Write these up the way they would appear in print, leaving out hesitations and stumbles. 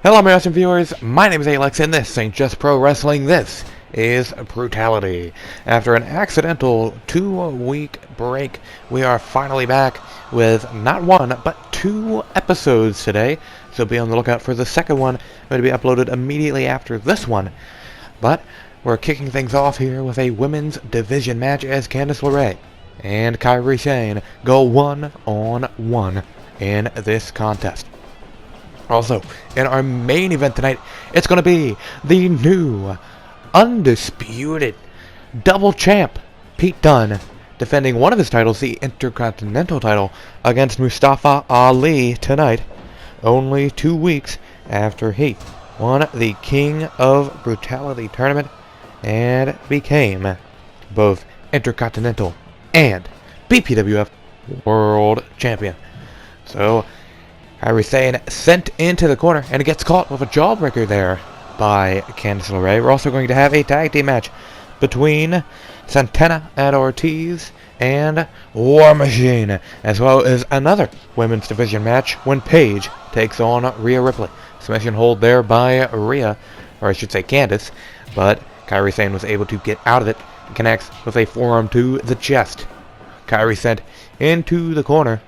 Hello, my awesome viewers. My name is A-Lex, and this ain't just pro wrestling. This is Brutality. After an accidental 2-week break, we are finally back with not one, but 2 episodes today. So be on the lookout for the second one. Going to be uploaded immediately after this one. But we're kicking things off here with a women's division match as Candice LeRae and Kairi Sane go 1-on-1 in this contest. Also, in our main event tonight, it's going to be the new, undisputed, double champ, Pete Dunne, defending one of his titles, the Intercontinental title, against Mustafa Ali tonight, only 2 weeks after he won the King of Brutality tournament and became both Intercontinental and BPWF World Champion. So, Kairi Sane sent into the corner, and it gets caught with a jawbreaker there by Candice LeRae. We're also going to have a tag team match between Santana and Ortiz and War Machine, as well as another women's division match when Paige takes on Rhea Ripley. Submission hold there by Rhea, or I should say Candice, but Kairi Sane was able to get out of it and connects with a forearm to the chest. Kairi sent into the corner.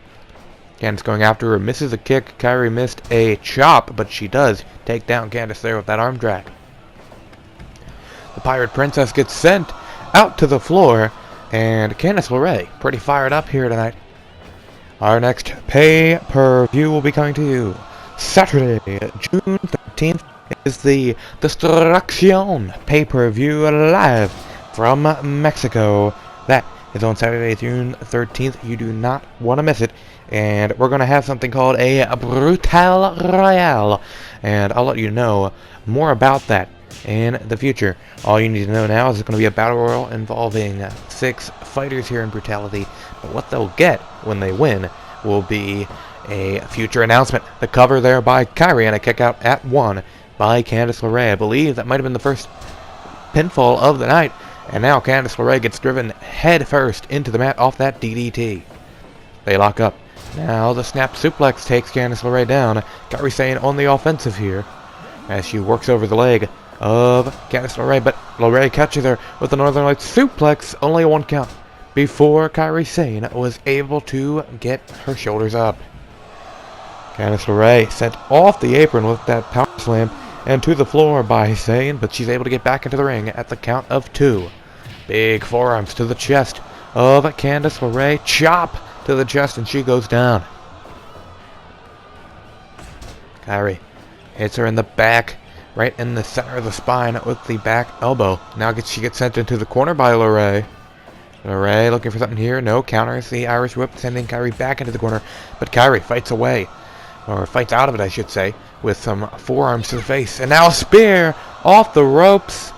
Candice going after her, misses a kick. Kairi missed a chop, but she does take down Candice there with that arm drag. The Pirate Princess gets sent out to the floor, and Candice LeRae pretty fired up here tonight. Our next pay-per-view will be coming to you Saturday, June 13th, is the Destruction pay-per-view live from Mexico. That is on Saturday, June 13th. You do not want to miss it. And we're going to have something called a Brutal Royale. And I'll let you know more about that in the future. All you need to know now is it's going to be a battle royal involving 6 fighters here in Brutality. But what they'll get when they win will be a future announcement. The cover there by Kairi and a kick out at 1 by Candice LeRae. I believe that might have been the first pinfall of the night. And now Candice LeRae gets driven head first into the mat off that DDT. They lock up. Now the snap suplex takes Candice LeRae down. Kairi Sane on the offensive here as she works over the leg of Candice LeRae, but LeRae catches her with the Northern Lights suplex, only a 1 count, before Kairi Sane was able to get her shoulders up. Candice LeRae sent off the apron with that power slam and to the floor by Sane, but she's able to get back into the ring at the count of 2. Big forearms to the chest of Candice LeRae. Chop to the chest, and she goes down. Kairi hits her in the back, right in the center of the spine with the back elbow. Now she gets sent into the corner by LeRae. LeRae looking for something here. No, counters the Irish whip, sending Kairi back into the corner. But Kairi fights away, or fights out of it, I should say, with some forearms to the face. And now a spear off the ropes.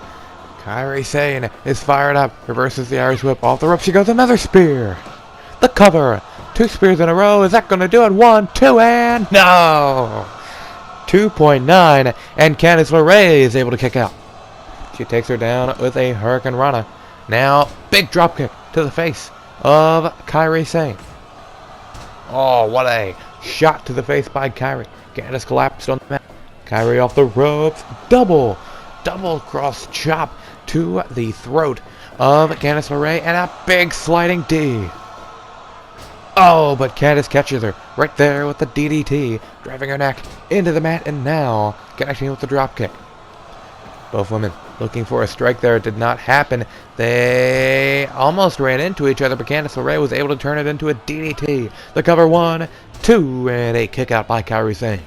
Kairi Sane is fired up, reverses the Irish whip off the ropes. She goes another spear. The cover. 2 spears in a row. Is that going to do it? 1, 2, and no! 2.9, and Candice LeRae is able to kick out. She takes her down with a Hurricane Rana. Now, big dropkick to the face of Kairi Sane. Oh, what a shot to the face by Kairi. Candice collapsed on the mat. Kairi off the ropes. Double cross chop to the throat of Candice LeRae, and a big sliding D. Oh, but Candice catches her right there with the DDT, driving her neck into the mat, and now connecting with the dropkick. Both women looking for a strike there. It did not happen. They almost ran into each other, but Candice LeRae was able to turn it into a DDT. The cover 1, 2, and a kick out by Kairi Sane.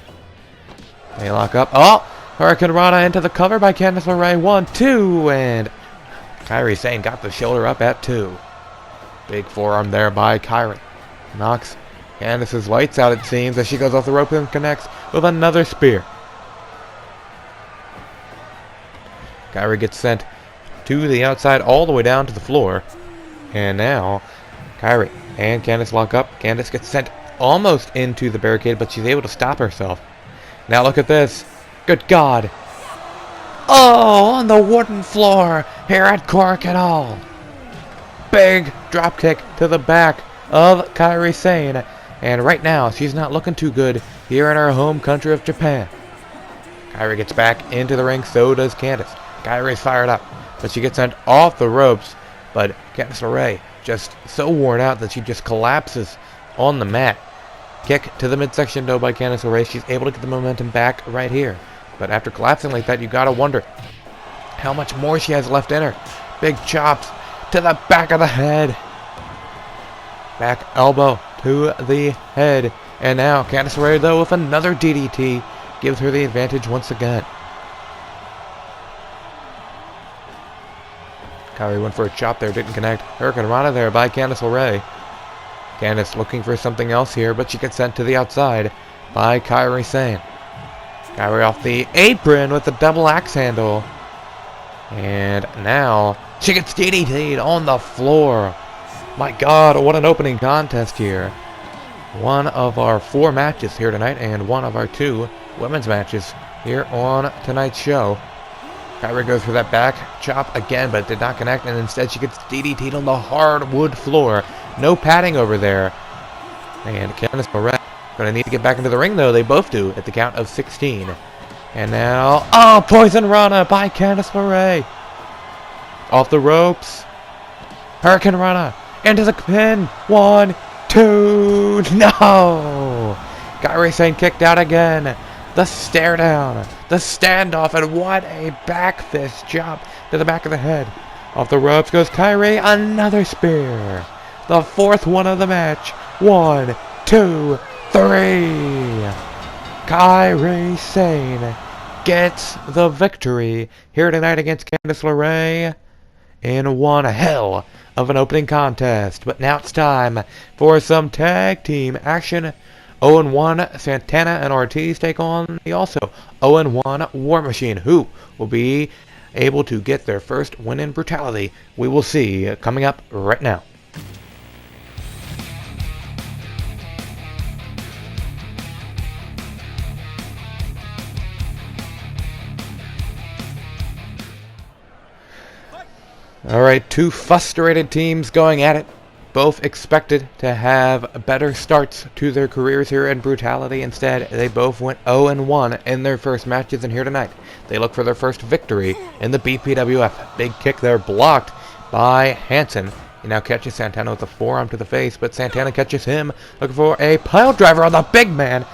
They lock up. Oh, Hurricane Rana into the cover by Candice LeRae. 1, 2, and Kairi Sane got the shoulder up at 2. Big forearm there by Kairi. Knocks Candice's lights out, it seems, as she goes off the rope and connects with another spear. Kairi gets sent to the outside all the way down to the floor. And now Kairi and Candice lock up. Candice gets sent almost into the barricade, but she's able to stop herself. Now look at this. Good God. Oh, on the wooden floor here at Cork and all. Big dropkick to the back of Kairi Sane, and right now she's not looking too good here in her home country of Japan. Kairi gets back into the ring, so does Candice. Kairi's fired up, but she gets sent off the ropes. But Candice LeRae just so worn out that she just collapses on the mat. Kick to the midsection though by Candice LeRae. She's able to get the momentum back right here. But after collapsing like that, you gotta wonder how much more she has left in her. Big chops to the back of the head. Back elbow to the head. And now Candice LeRae though with another DDT gives her the advantage once again. Kairi went for a chop there, didn't connect. Hurricane Rana there by Candice LeRae. Candice looking for something else here, but she gets sent to the outside by Kairi Sane. Kairi off the apron with the double axe handle. And now she gets DDT'd on the floor. My God, what an opening contest here. One of our 4 matches here tonight and one of our 2 women's matches here on tonight's show. Kairi goes for that back chop again, but did not connect, and instead she gets DDT'd on the hardwood floor. No padding over there. And Candice LeRae going to need to get back into the ring, though. They both do at the count of 16. And now, oh, Poison Rana by Candice LeRae. Off the ropes. Hurricane Rana into the pin. 1, 2, no! Kairi Sane kicked out again. The stare down, the standoff, and what a back fist chop to the back of the head. Off the ropes goes Kairi, another spear. The 4th one of the match. 1, 2, 3. Kairi Sane gets the victory here tonight against Candice LeRae in one hell of an opening contest. But now it's time for some tag team action. 0-1 Santana and Ortiz take on the also 0-1 War Machine, who will be able to get their first win in Brutality. We will see coming up right now. Alright, 2 frustrated teams going at it. Both expected to have better starts to their careers here in Brutality. Instead, they both went 0-1 in their first matches, and here tonight, they look for their first victory in the BPWF. Big kick there blocked by Hansen. He now catches Santana with a forearm to the face, but Santana catches him looking for a pile driver on the big man.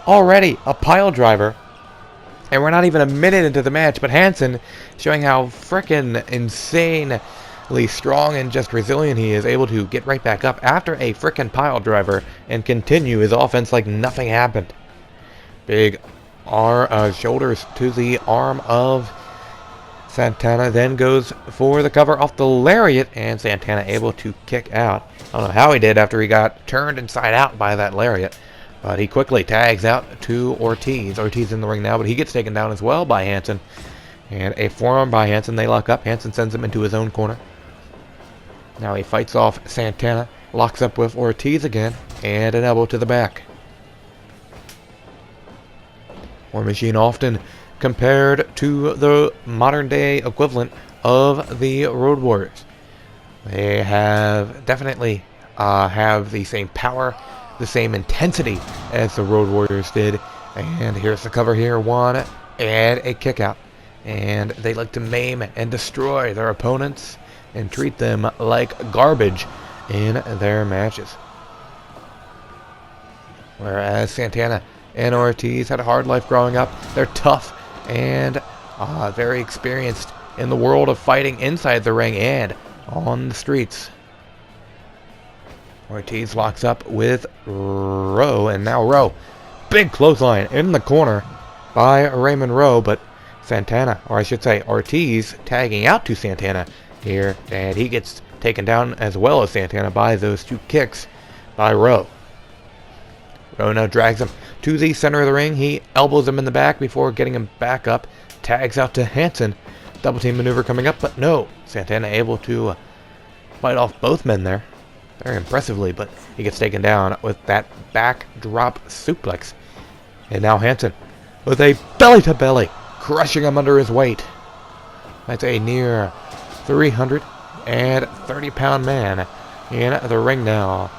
Already a pile driver. And we're not even a minute into the match, but Hansen showing how frickin' insanely strong and just resilient he is, able to get right back up after a frickin' pile driver and continue his offense like nothing happened. Big shoulders to the arm of Santana, then goes for the cover off the lariat, and Santana able to kick out. I don't know how he did after he got turned inside out by that lariat. But he quickly tags out to Ortiz. Ortiz in the ring now, but he gets taken down as well by Hansen. And a forearm by Hansen. They lock up. Hansen sends him into his own corner. Now he fights off Santana. Locks up with Ortiz again. And an elbow to the back. War Machine often compared to the modern day equivalent of the Road Warriors. They have definitely have the same power, the same intensity as the Road Warriors did. And here's the cover here. 1 and a kick out. And they like to maim and destroy their opponents and treat them like garbage in their matches. Whereas Santana and Ortiz had a hard life growing up. They're tough and very experienced in the world of fighting inside the ring and on the streets. Ortiz locks up with Rowe, and now Rowe. Big clothesline in the corner by Raymond Rowe, but Santana, or I should say Ortiz, tagging out to Santana here, and he gets taken down as well as Santana by those 2 kicks by Rowe. Rowe now drags him to the center of the ring. He elbows him in the back before getting him back up. Tags out to Hansen. Double team maneuver coming up, but no. Santana able to fight off both men there. Very impressively, but he gets taken down with that backdrop suplex. And now Hansen with a belly-to-belly, crushing him under his weight. That's a near 330-pound man in the ring now,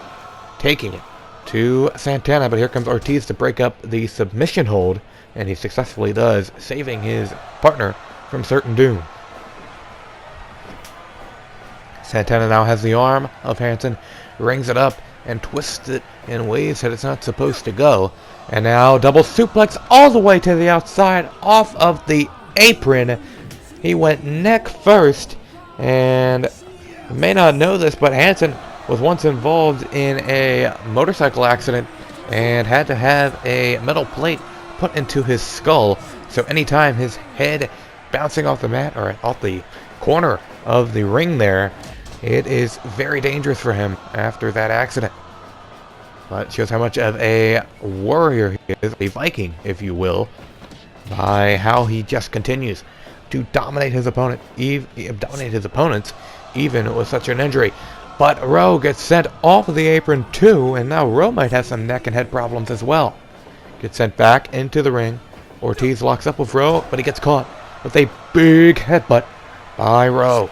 taking it to Santana. But here comes Ortiz to break up the submission hold and he successfully does, saving his partner from certain doom. Santana now has the arm of Hansen, rings it up, and twists it in ways that it's not supposed to go. And now double suplex all the way to the outside off of the apron. He went neck first, and you may not know this, but Hansen was once involved in a motorcycle accident and had to have a metal plate put into his skull. So anytime his head bouncing off the mat or off the corner of the ring there, it is very dangerous for him after that accident. But it shows how much of a warrior he is, a Viking, if you will, by how he just continues to dominate his opponents, even with such an injury. But Rowe gets sent off of the apron too, and now Rowe might have some neck and head problems as well. Gets sent back into the ring. Ortiz locks up with Rowe, but he gets caught with a big headbutt by Rowe.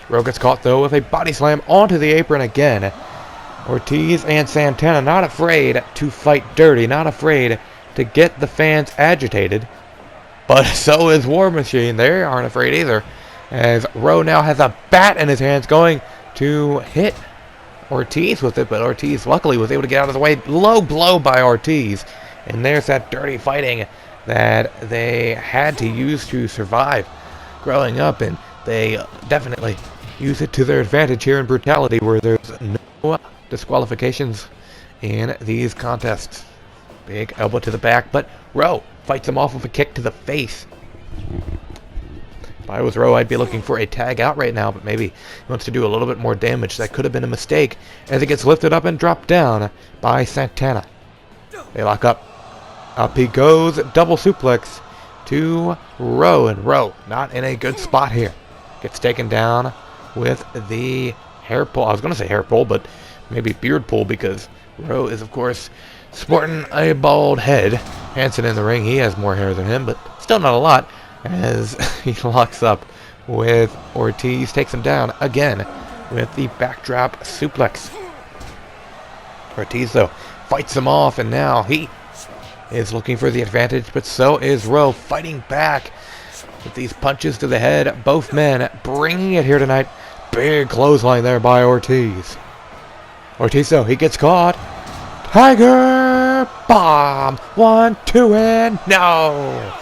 Rowe gets caught though with a body slam onto the apron again. Ortiz and Santana not afraid to fight dirty, not afraid to get the fans agitated. But so is War Machine. They aren't afraid either, as Rowe now has a bat in his hands going to hit Ortiz with it, but Ortiz luckily was able to get out of the way. Low blow by Ortiz, and there's that dirty fighting that they had to use to survive growing up, and they definitely use it to their advantage here in Brutality, where there's no disqualifications in these contests. Big elbow to the back, but Rowe fights him off with a kick to the face. If I was Rowe, I'd be looking for a tag out right now, but maybe he wants to do a little bit more damage. That could have been a mistake, as it gets lifted up and dropped down by Santana. They lock up. Up he goes, double suplex to Rowe, and Rowe not in a good spot here. Gets taken down with the hair pull. I was going to say hair pull, but maybe beard pull, because Rowe is, of course, sporting a bald head. Hansen in the ring, he has more hair than him, but still not a lot, as he locks up with Ortiz, takes him down again with the backdrop suplex. Ortiz, though, fights him off, and now he is looking for the advantage, but so is Rowe, fighting back with these punches to the head. Both men bringing it here tonight. Big clothesline there by Ortiz. Ortiz, though, he gets caught. Tiger Bomb! 1, 2, and no!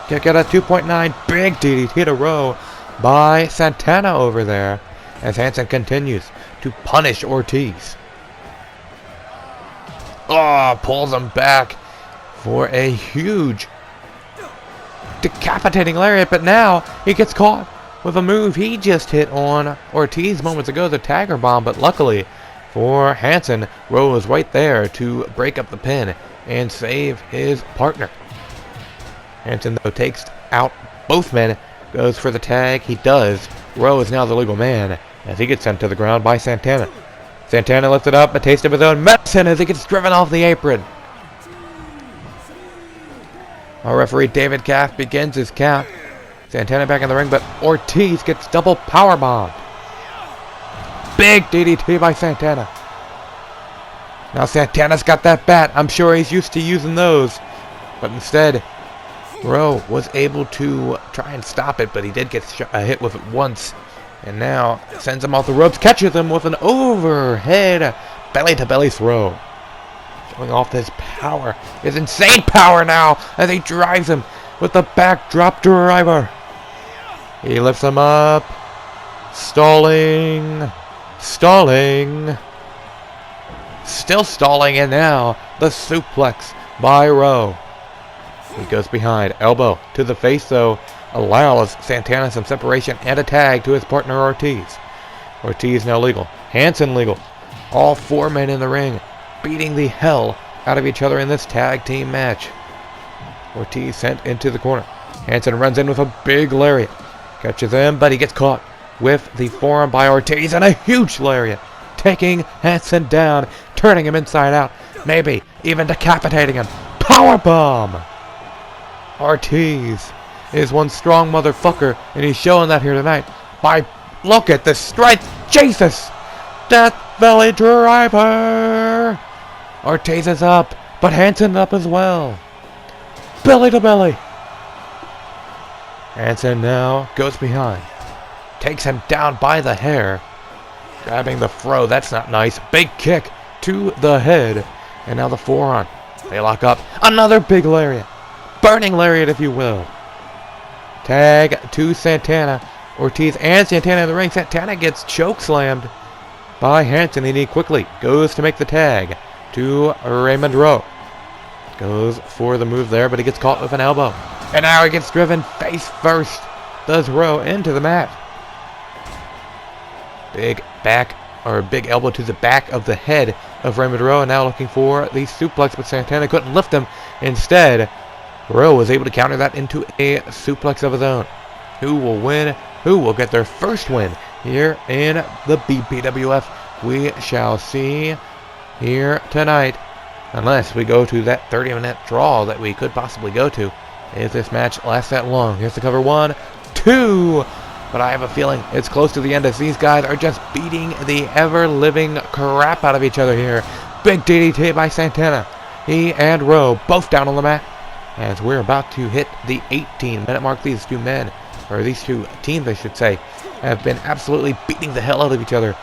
Kick out a 2.9. Big DDT to Rowe by Santana over there, as Hansen continues to punish Ortiz. Oh, pulls him back for a huge decapitating lariat, but now he gets caught with a move he just hit on Ortiz moments ago, the Tiger Bomb, but luckily for Hansen, Rowe was right there to break up the pin and save his partner. Hansen, though, takes out both men, goes for the tag. He does. Rowe is now the legal man as he gets sent to the ground by Santana. Santana lifted up, a taste of his own medicine as he gets driven off the apron. Our referee, David Caff, begins his count. Santana back in the ring, but Ortiz gets double powerbombed. Big DDT by Santana. Now Santana's got that bat. I'm sure he's used to using those. But instead, Rowe was able to try and stop it, but he did get hit with it once. And now sends him off the ropes, catches him with an overhead belly-to-belly throw. Showing off his power, his insane power now, as he drives him with the backdrop driver. He lifts him up, stalling, still stalling, and now the suplex by Rowe. He goes behind, elbow to the face, though, allows Santana some separation and a tag to his partner Ortiz. Ortiz now legal, Hansen legal. All four men in the ring, beating the hell out of each other in this tag team match. Ortiz sent into the corner. Hansen runs in with a big lariat. Catches him, but he gets caught with the forearm by Ortiz and a huge lariat. Taking Hansen down, turning him inside out, maybe even decapitating him. Powerbomb! Ortiz is one strong motherfucker, and he's showing that here tonight. Look at the strength! Jesus! Death Valley Driver! Ortiz is up, but Hansen up as well. belly to belly. Hansen now goes behind. Takes him down by the hair. Grabbing the throw. That's not nice. Big kick to the head. And now the forearm. They lock up. Another big lariat. Burning lariat, if you will. Tag to Santana. Ortiz and Santana in the ring. Santana gets choke slammed by Hansen, and he quickly goes to make the tag to Raymond Rowe. Goes for the move there, but he gets caught with an elbow. And now he gets driven face first. Does Rowe into the mat. Big elbow to the back of the head of Raymond Rowe, and now looking for the suplex, but Santana couldn't lift him. Instead, Rowe was able to counter that into a suplex of his own. Who will win? Who will get their first win here in the BPWF? We shall see here tonight, unless we go to that 30-minute draw that we could possibly go to if this match lasts that long. Here's the cover. 1, 2. But I have a feeling it's close to the end as these guys are just beating the ever-living crap out of each other here. Big DDT by Santana. He and Rowe both down on the mat. As we're about to hit the 18-minute mark, these two men, or these two teams I should say, have been absolutely beating the hell out of each other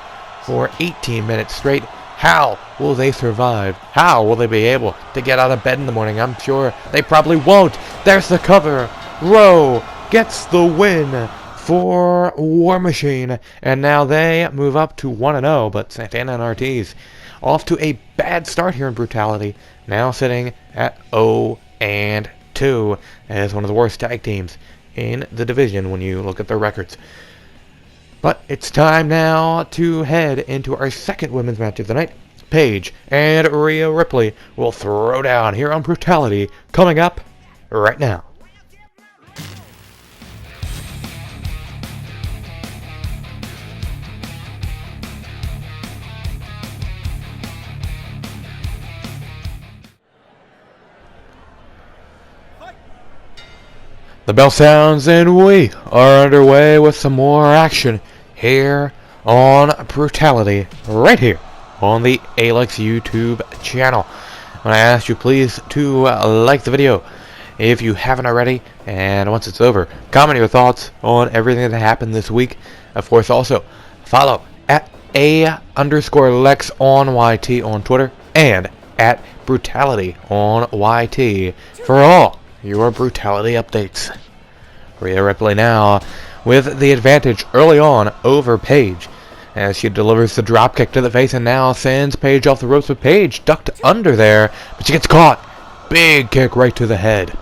for 18 minutes straight. How will they survive? How will they be able to get out of bed in the morning? I'm sure they probably won't. There's the cover. Rowe gets the win for War Machine, and now they move up to 1-0, but Santana and Ortiz off to a bad start here in Brutality, now sitting at 0-2 as one of the worst tag teams in the division when you look at their records. But it's time now to head into our second women's match of the night. Paige and Rhea Ripley will throw down here on Brutality, coming up right now. The bell sounds and we are underway with some more action here on Brutality, right here on the A-Lex YouTube channel. And I ask you please to like the video if you haven't already, and once it's over, comment your thoughts on everything that happened this week. Of course, also follow at @_Lex on YT on Twitter and at Brutality on YT for all your Brutality updates. Rhea Ripley now with the advantage early on over Paige as she delivers the dropkick to the face and now sends Paige off the ropes, with Paige ducked under there, but she gets caught. Big kick right to the head.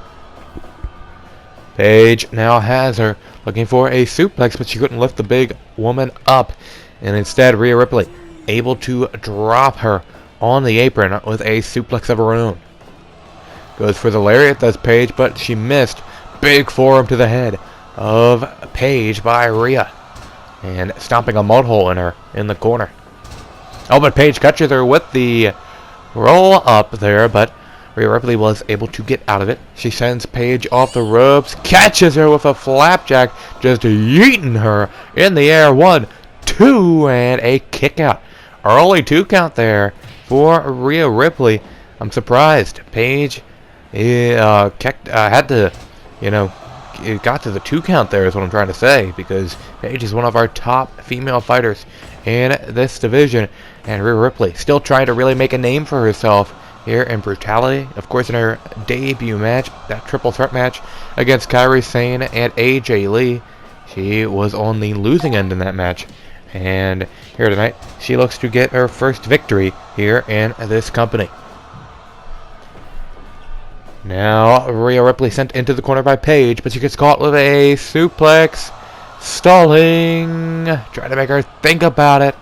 Paige now has her looking for a suplex, but she couldn't lift the big woman up, and instead Rhea Ripley able to drop her on the apron with a suplex of her own. Goes for the lariat, does Paige, but she missed. Big forearm to the head of Paige by Rhea, and stomping a mud hole in her in the corner. Oh, but Paige catches her with the roll up there, but Rhea Ripley was able to get out of it. She sends Paige off the ropes, catches her with a flapjack, just yeeting her in the air. 1, 2, and a kick out. Early 2 count there for Rhea Ripley. I'm surprised. Paige had to, it got to the 2 count there is what I'm trying to say, because Paige is one of our top female fighters in this division, and Rhea Ripley still trying to really make a name for herself here in Brutality. Of course, in her debut match, that triple threat match against Kairi Sane and AJ Lee, she was on the losing end in that match, and here tonight she looks to get her first victory here in this company. Now, Rhea Ripley sent into the corner by Paige, but she gets caught with a suplex. Stalling. Trying to make her think about it.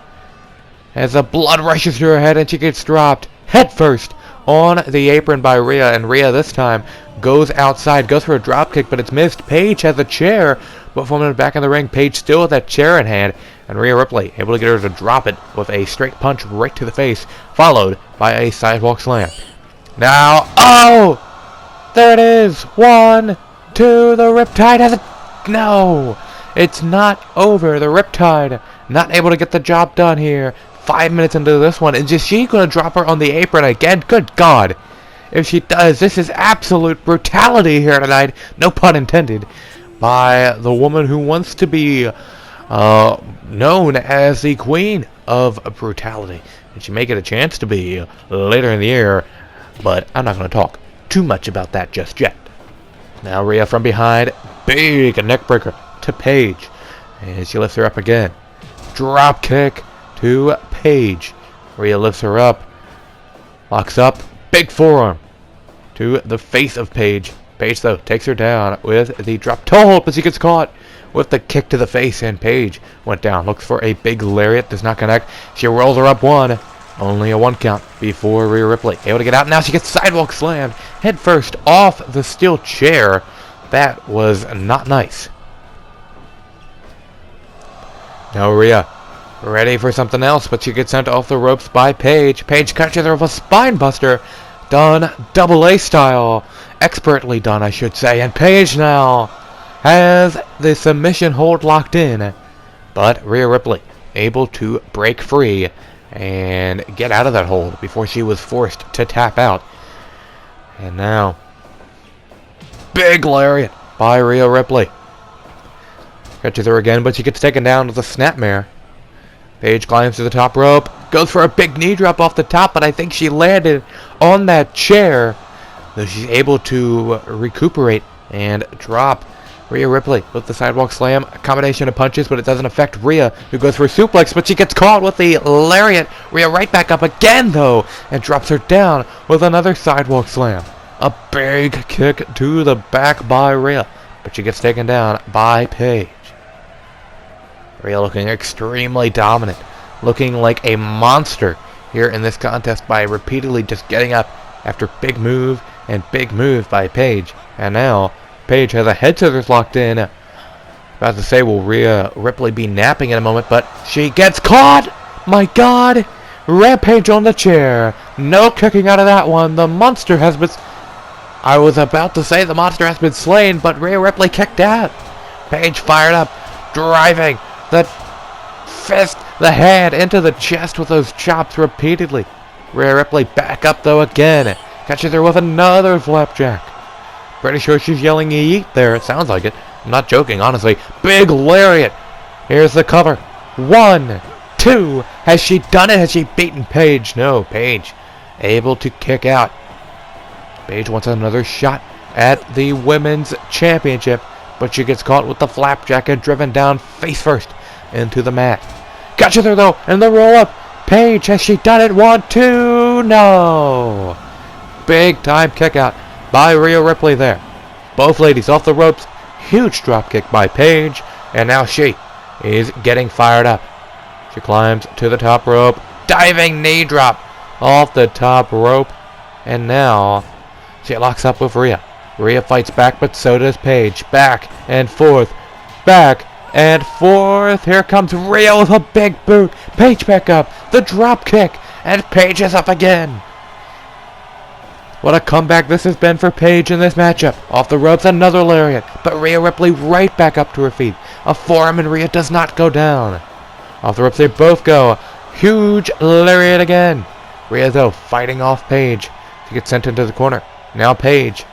As the blood rushes to her head and she gets dropped head first on the apron by Rhea. And Rhea this time goes outside, goes for a dropkick, but it's missed. Paige has a chair, but from the back of the ring, Paige still with that chair in hand. And Rhea Ripley able to get her to drop it with a straight punch right to the face, followed by a sidewalk slam. Now, oh! There it is. 1, 2. The Riptide has it. No, it's not over. The Riptide not able to get the job done here. 5 minutes into this one, and is she going to drop her on the apron again? Good God! if she does. This is absolute brutality here tonight, no pun intended, by the woman who wants to be known as the queen of brutality. And she may get a chance to be later in the year, but I'm not going to talk too much about that just yet. Now Rhea from behind, big neckbreaker to Paige, and she lifts her up again. Drop kick to Paige. Rhea lifts her up, locks up, big forearm to the face of Paige. Paige, though, takes her down with the drop toe hold, but she gets caught with the kick to the face, and Paige went down. Looks for a big lariat, does not connect. She rolls her up one. Only a 1 count before Rhea Ripley able to get out. Now she gets sidewalk slammed head first off the steel chair. That was not nice. Now Rhea ready for something else, but she gets sent off the ropes by Paige. Paige catches her with a spine buster. Done double A style. Expertly done, I should say. And Paige now has the submission hold locked in. But Rhea Ripley able to break free and get out of that hold before she was forced to tap out. And now, big lariat by Rhea Ripley. Catches her again, but she gets taken down with a snapmare. Paige climbs to the top rope, goes for a big knee drop off the top, but I think she landed on that chair. Though she's able to recuperate and drop Rhea Ripley with the sidewalk slam. A combination of punches, but it doesn't affect Rhea, who goes for a suplex, but she gets caught with the lariat. Rhea right back up again, though, and drops her down with another sidewalk slam. A big kick to the back by Rhea, but she gets taken down by Paige. Rhea looking extremely dominant, looking like a monster here in this contest by repeatedly just getting up after big move and big move by Paige. And now Paige has a head scissors locked in. About to say, will Rhea Ripley be napping in a moment, but she gets caught! My God! Rampage on the chair. No kicking out of that one. The monster has been... I was about to say the monster has been slain, but Rhea Ripley kicked out. Paige fired up, driving the fist, the hand into the chest with those chops repeatedly. Rhea Ripley back up, though, again. Catches her with another flapjack. Pretty sure she's yelling yeet there. It sounds like it. I'm not joking, honestly. Big lariat. Here's the cover. 1, 2. Has she done it? Has she beaten Paige? No, Paige able to kick out. Paige wants another shot at the Women's Championship, but she gets caught with the flapjack and driven down face first into the mat. Catches her, though, and the roll-up. Paige, has she done it? 1, 2. No. Big time kick out by Rhea Ripley there. Both ladies off the ropes. Huge drop kick by Paige. And now she is getting fired up. She climbs to the top rope. Diving knee drop off the top rope. And now she locks up with Rhea. Rhea fights back, but so does Paige. Back and forth. Back and forth. Here comes Rhea with a big boot. Paige back up. The drop kick. And Paige is up again. What a comeback this has been for Paige in this matchup. Off the ropes, another lariat. But Rhea Ripley right back up to her feet. A forearm, and Rhea does not go down. Off the ropes, they both go. Huge lariat again. Rhea, though, fighting off Paige. She gets sent into the corner. Now Paige.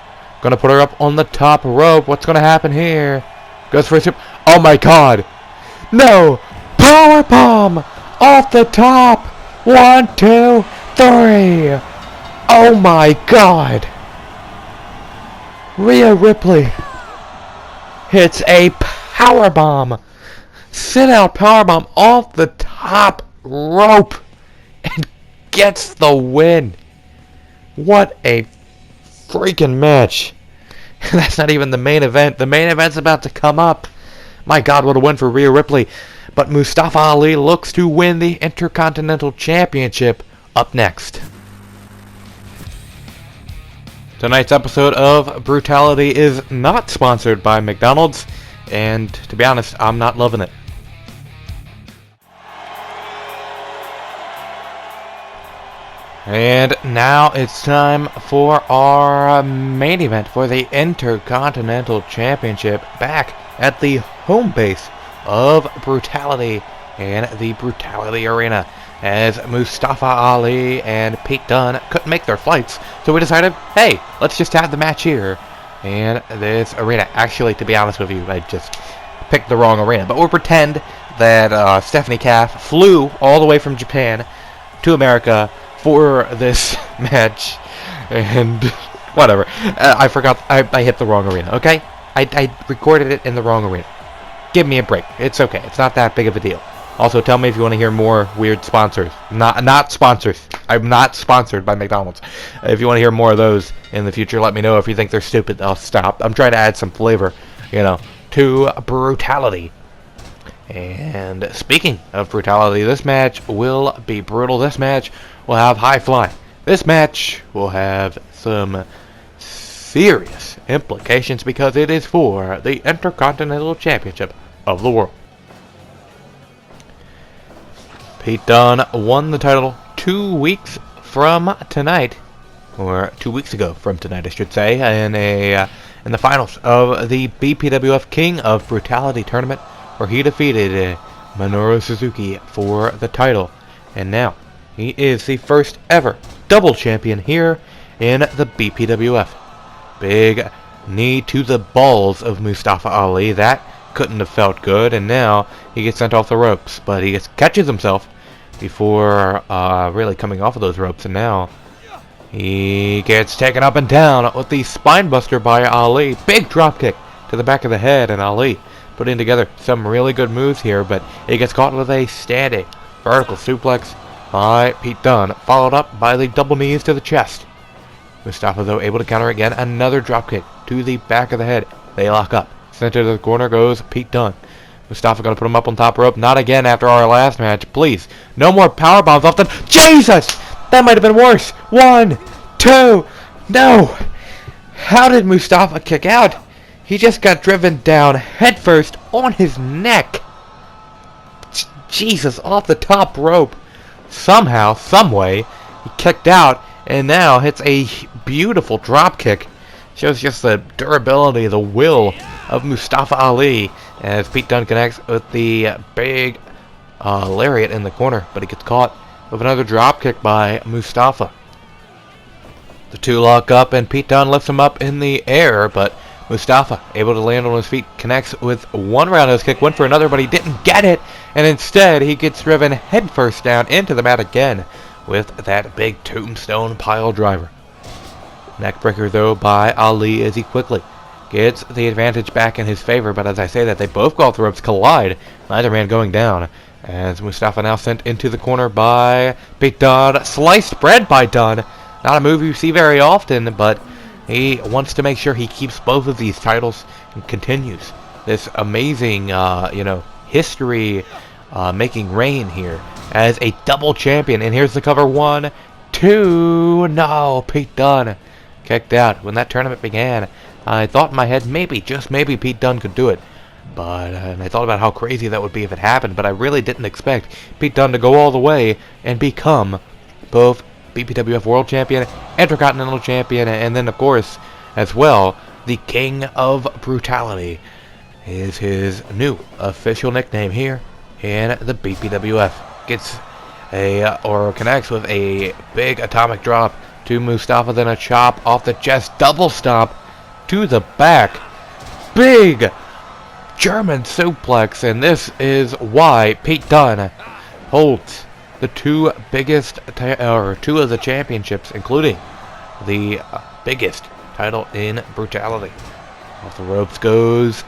Gonna put her up on the top rope. What's gonna happen here? Goes for a super... Oh my God. No. Power bomb. Off the top. 1, 2, 3. Oh my God! Rhea Ripley hits a powerbomb, sit-out powerbomb off the top rope and gets the win. What a freaking match. That's not even the main event. The main event's about to come up. My God, what a win for Rhea Ripley. But Mustafa Ali looks to win the Intercontinental Championship up next. Tonight's episode of Brutality is not sponsored by McDonald's, and to be honest, I'm not loving it. And now it's time for our main event for the Intercontinental Championship back at the home base of Brutality and the Brutality Arena. as Mustafa Ali and Pete Dunne couldn't make their flights, so we decided, hey, let's just have the match here in this arena. Actually, to be honest with you, I just picked the wrong arena, but we'll pretend that Stephanie Caff flew all the way from Japan to America for this match, and whatever. I forgot, I hit the wrong arena, okay? I recorded it in the wrong arena. Give me a break. It's okay. It's not that big of a deal. Also, tell me if you want to hear more weird sponsors. Not sponsors. I'm not sponsored by McDonald's. If you want to hear more of those in the future, let me know. If you think they're stupid, I'll stop. I'm trying to add some flavor, to brutality. And speaking of brutality, this match will be brutal. This match will have high flying. This match will have some serious implications because it is for the Intercontinental Championship of the world. Pete Dunne won the title 2 weeks from tonight, or 2 weeks ago from tonight, I should say, in the finals of the BPWF King of Brutality tournament, where he defeated Minoru Suzuki for the title, and now he is the first ever double champion here in the BPWF. Big knee to the balls of Mustafa Ali. That couldn't have felt good, and now he gets sent off the ropes, but he catches himself before really coming off of those ropes, and now he gets taken up and down with the spine buster by Ali. Big drop kick to the back of the head, and Ali putting together some really good moves here, but he gets caught with a standing vertical suplex by Pete Dunne, followed up by the double knees to the chest. Mustafa, though, able to counter again. Another dropkick to the back of the head. They lock up. Center to the corner goes Pete Dunne. Mustafa going to put him up on top rope. Not again after our last match. Please. No more power bombs off them. Jesus! That might have been worse. 1, 2. No! How did Mustafa kick out? He just got driven down headfirst on his neck. Jesus, off the top rope. Somehow, someway, he kicked out. And now hits a beautiful drop kick. Shows just the durability, the will of Mustafa Ali as Pete Dunne connects with the big lariat in the corner, but he gets caught with another drop kick by Mustafa. The two lock up, and Pete Dunne lifts him up in the air, but Mustafa, able to land on his feet, connects with one roundhouse kick, went for another, but he didn't get it, and instead he gets driven headfirst down into the mat again with that big tombstone pile driver. Neckbreaker, though, by Ali as he quickly gets the advantage back in his favor, but as I say that, they both go off the ropes, collide, neither man going down, as Mustafa now sent into the corner by Pete Dunne. Sliced bread by Dunne. Not a move you see very often, but he wants to make sure he keeps both of these titles and continues this amazing, history making reign here as a double champion. And here's the cover. 1, 2. No, Pete Dunne kicked out. When that tournament began, I thought in my head maybe, just maybe, Pete Dunne could do it. But and I thought about how crazy that would be if it happened, but I really didn't expect Pete Dunne to go all the way and become both BPWF World Champion, Intercontinental Champion, and then, of course, as well, the King of Brutality is his new official nickname here in the BPWF. Gets connects with a big atomic drop to Mustafa, then a chop off the chest, double stomp to the back, big German suplex, and this is why Pete Dunne holds the two biggest, two of the championships, including the biggest title in Brutality. Off the ropes goes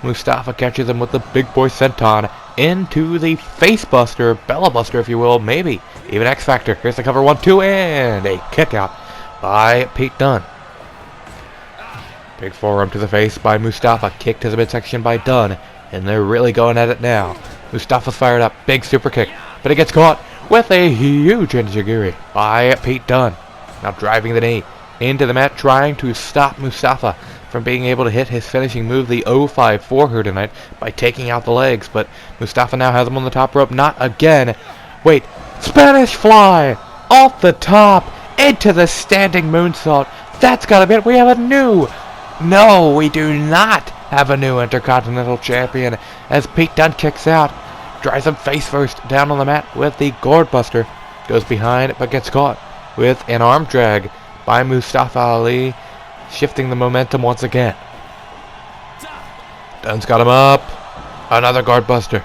Mustafa, catches him with the big boy senton into the face buster, Bella buster if you will, maybe even X Factor. Here's the cover. 1, 2, and a kick out by Pete Dunne. Big forearm to the face by Mustafa, kick to the midsection by Dunne, and they're really going at it now. Mustafa's fired up, big super kick, but it gets caught with a huge enziguri by Pete Dunne. Now driving the knee into the mat, trying to stop Mustafa from being able to hit his finishing move, the 054 here tonight, by taking out the legs. But Mustafa now has him on the top rope. Not again. Wait. Spanish fly off the top into the standing moonsault. That's gotta be it. We have a new... No, we do not have a new Intercontinental Champion as Pete Dunne kicks out. drives him face first down on the mat with the gourd buster. Goes behind but gets caught with an arm drag by Mustafa Ali, shifting the momentum once again. Dunn's got him up. Another guard buster.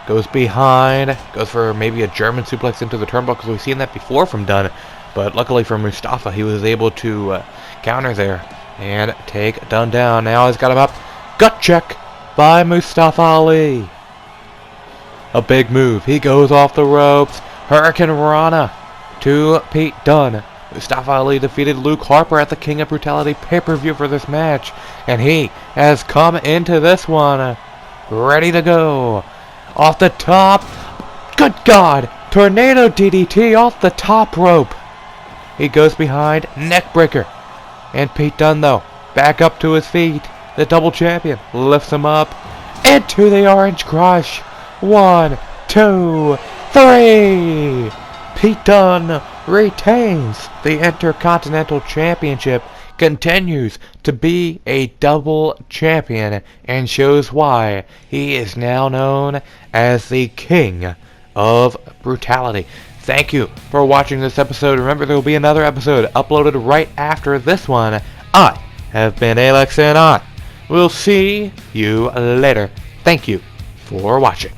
Goes behind. Goes for maybe a German suplex into the turnbuckles. We've seen that before from Dunn. But luckily for Mustafa, he was able to counter there and take Dunn down. Now he's got him up. Gut check by Mustafa Ali. A big move. He goes off the ropes. Hurricane Rana to Pete Dunne. Mustafa Ali defeated Luke Harper at the King of Brutality pay-per-view for this match. And he has come into this one ready to go. Off the top. Good God. Tornado DDT off the top rope. He goes behind. Neckbreaker. And Pete Dunne, though, back up to his feet. The double champion lifts him up into the Orange Crush. 1, 2, 3. Pete Dunne retains the Intercontinental Championship, continues to be a double champion, and shows why he is now known as the King of Brutality. Thank you for watching this episode. Remember, there will be another episode uploaded right after this one. I have been A-Lex, and I will see you later. Thank you for watching.